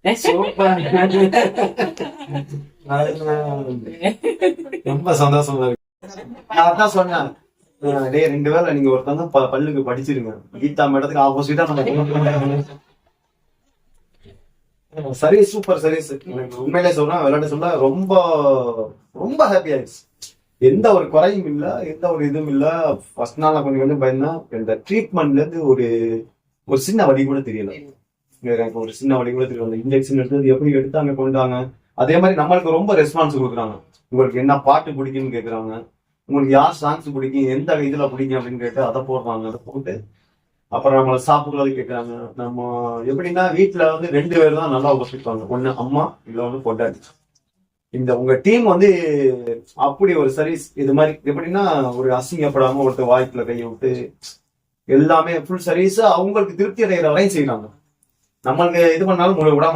Super. ரொம்ப சந்தோஷமா இருக்கு. நான் அதான் சொன்னேன், டேய் 2 வேளை நீங்க ஒருத்தவங்க பல்லுக்கு படிச்சிருங்க, கீதா மேடத்துக்கு ஆப்போசிட்டா நம்ம சரி. Super service. எனக்கு உண்மையிலே சொல்றேன், விளையாட்டு சொல்ல ரொம்ப ரொம்ப ஹாப்பி ஆயிடுச்சு. எந்த ஒரு குறையும் இல்ல, எந்த ஒரு இதுவும் இல்ல. ஃபர்ஸ்ட் நாள் நான் கொஞ்சம் பயந்தா, இந்த ட்ரீட்மெண்ட்ல இருந்து ஒரு ஒரு சின்ன வலி கூட தெரியல. எனக்கு ஒரு சின்ன வலி கூட தெரியல. இன்ஜெக்ஷன் எடுத்தது எப்படி எடுத்தாங்க கொண்டாங்க. அதே மாதிரி நம்மளுக்கு ரொம்ப ரெஸ்பான்ஸ் கொடுக்குறாங்க. உங்களுக்கு என்ன பாட்டு பிடிக்கும்னு கேட்கறாங்க, உங்களுக்கு யார் சாங்ஸ் பிடிக்கும், எந்த இதுல பிடிக்கும் அப்படின்னு கேட்டு அதை போடுறாங்க. அதை போட்டு அப்புறம் நம்மள சாப்பிடுறது கேட்கறாங்க. நம்ம எப்படின்னா வீட்டுல வந்து 2 பேர் தான் நல்லா உபசிப்பாங்க, ஒண்ணு அம்மா இல்ல வந்து பொண்டாட்டி. இந்த உங்க டீம் வந்து அப்படி ஒரு சர்வீஸ். இது மாதிரி எப்படின்னா ஒரு அசிங்கப்படாம ஒருத்தர் வாய்ப்புல கையை விட்டு எல்லாமே ஃபுல் சர்வீஸ் அவங்களுக்கு திருப்தி அடைகிற வரையும் செய்யறாங்க. நம்மளுக்கு இது பண்ணாலும் விட